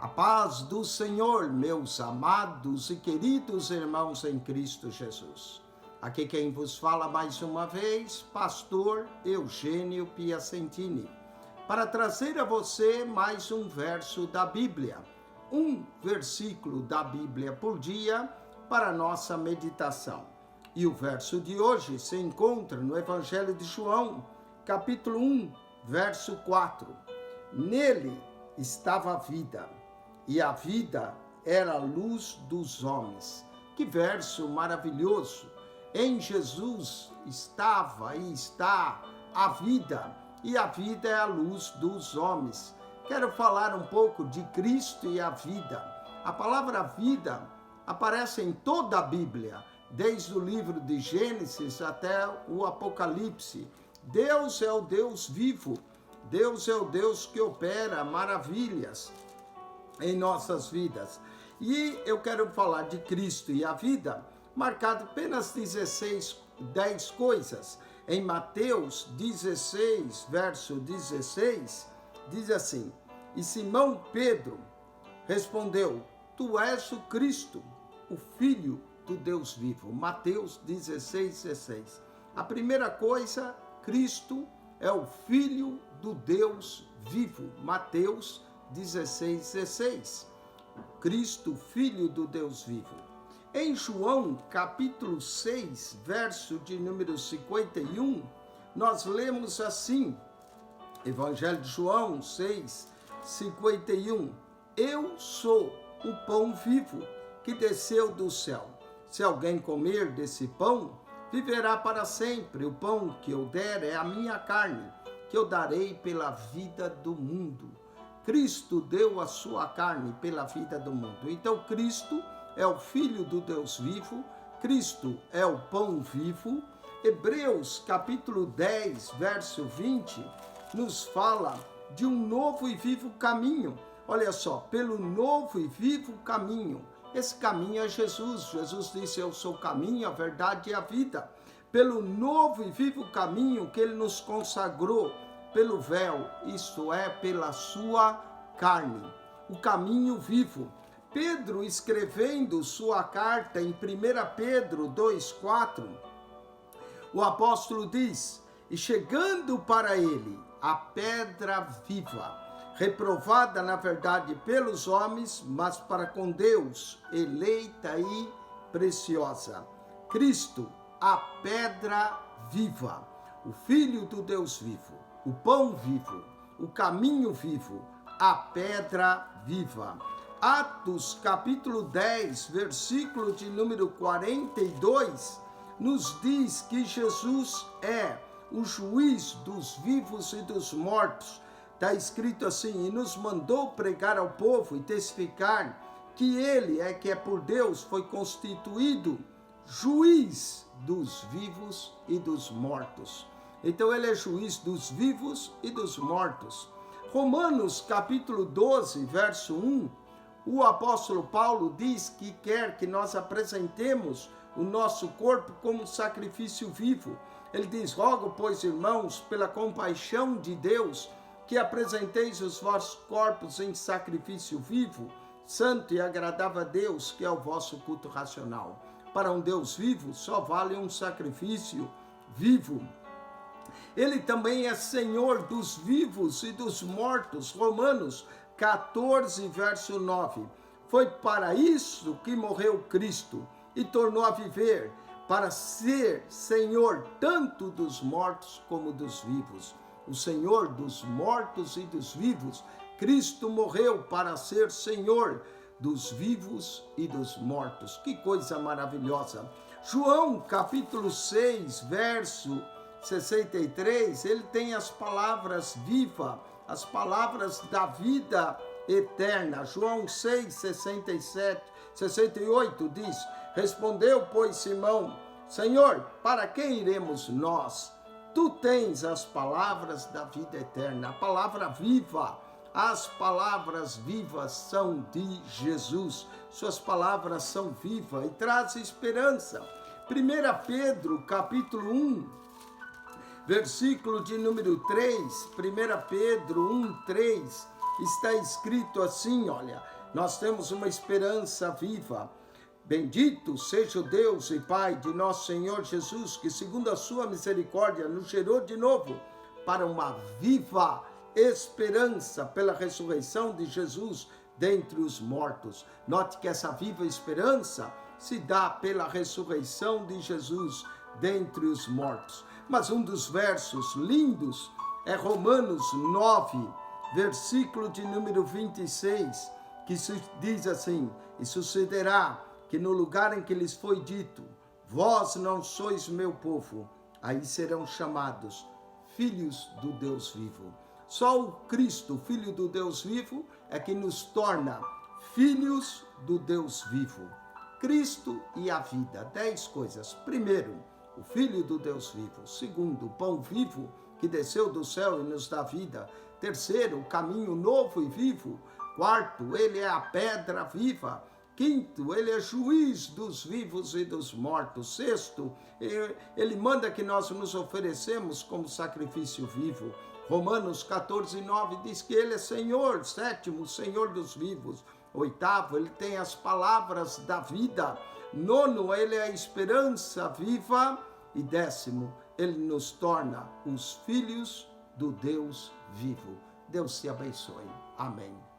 A paz do Senhor, meus amados e queridos irmãos em Cristo Jesus. Aqui quem vos fala mais uma vez, pastor Eugênio Piacentini, para trazer a você mais um verso da Bíblia, um versículo da Bíblia por dia para a nossa meditação. E o verso de hoje se encontra no Evangelho de João, capítulo 1, verso 4. Nele estava a vida, e a vida era a luz dos homens. Que verso maravilhoso! Em Jesus estava e está a vida, e a vida é a luz dos homens. Quero falar um pouco de Cristo e a vida. A palavra vida aparece em toda a Bíblia, desde o livro de Gênesis até o Apocalipse. Deus é o Deus vivo, Deus é o Deus que opera maravilhas em nossas vidas. E eu quero falar de Cristo e a vida, marcado apenas 10 coisas. Em Mateus 16, verso 16, diz assim: E Simão Pedro respondeu: Tu és o Cristo, o Filho do Deus vivo. Mateus 16, 16. A primeira coisa, Cristo é o Filho do Deus vivo. Mateus 16, 16. Cristo, Filho do Deus vivo. Em João, capítulo 6, verso de número 51, nós lemos assim, Evangelho de João 6, 51. Eu sou o pão vivo que desceu do céu. Se alguém comer desse pão, viverá para sempre. O pão que eu der é a minha carne, que eu darei pela vida do mundo. Cristo deu a sua carne pela vida do mundo. Então, Cristo é o Filho do Deus vivo, Cristo é o pão vivo. Hebreus, capítulo 10, verso 20, nos fala de um novo e vivo caminho. Olha só, pelo novo e vivo caminho. Esse caminho é Jesus. Jesus disse: Eu sou o caminho, a verdade e a vida. Pelo novo e vivo caminho que ele nos consagrou, pelo véu, isto é, pela sua carne, o caminho vivo. Pedro, escrevendo sua carta em 1 Pedro 2,4, o apóstolo diz: E chegando para ele a pedra viva, reprovada na verdade pelos homens, mas para com Deus, eleita e preciosa. Cristo, a pedra viva, o Filho do Deus vivo, o pão vivo, o caminho vivo, a pedra viva. Atos, capítulo 10, versículo de número 42, nos diz que Jesus é o juiz dos vivos e dos mortos. Está escrito assim: E nos mandou pregar ao povo e testificar que ele que é por Deus, foi constituído juiz dos vivos e dos mortos. Então ele é juiz dos vivos e dos mortos. Romanos capítulo 12, verso 1, o apóstolo Paulo diz que quer que nós apresentemos o nosso corpo como sacrifício vivo. Ele diz: Rogo, pois, irmãos, pela compaixão de Deus, que apresenteis os vossos corpos em sacrifício vivo, santo e agradável a Deus, que é o vosso culto racional. Para um Deus vivo, só vale um sacrifício vivo. Ele também é Senhor dos vivos e dos mortos. Romanos 14, verso 9. Foi para isso que morreu Cristo e tornou a viver, para ser Senhor tanto dos mortos como dos vivos. O Senhor dos mortos e dos vivos. Cristo morreu para ser Senhor dos vivos e dos mortos. Que coisa maravilhosa! João, capítulo 6, verso 63, ele tem as palavras viva, as palavras da vida eterna. João 6, 68 diz: Respondeu, pois, Simão: Senhor, para quem iremos nós? Tu tens as palavras da vida eterna, a palavra viva. As palavras vivas são de Jesus. Suas palavras são vivas e trazem esperança. 1 Pedro, capítulo 1, versículo de número 3, 1 Pedro 1, 3, está escrito assim, olha, nós temos uma esperança viva. Bendito seja o Deus e Pai de nosso Senhor Jesus, que segundo a sua misericórdia nos gerou de novo para uma viva esperança pela ressurreição de Jesus dentre os mortos. Note que essa viva esperança se dá pela ressurreição de Jesus dentre os mortos. Mas um dos versos lindos é Romanos 9, versículo de número 26, que diz assim: e sucederá que no lugar em que lhes foi dito, vós não sois meu povo, aí serão chamados filhos do Deus vivo. Só o Cristo, Filho do Deus vivo, é que nos torna filhos do Deus vivo. Cristo e a vida, 10 coisas. Primeiro, o Filho do Deus vivo. Segundo, o pão vivo que desceu do céu e nos dá vida. Terceiro, o caminho novo e vivo. Quarto, ele é a pedra viva. Quinto, ele é juiz dos vivos e dos mortos. Sexto, ele manda que nós nos oferecemos como sacrifício vivo. Romanos 14, 9 diz que ele é Senhor. Sétimo, Senhor dos vivos. Oitavo, ele tem as palavras da vida. Nono, ele é a esperança viva. E décimo, ele nos torna os filhos do Deus vivo. Deus te abençoe. Amém.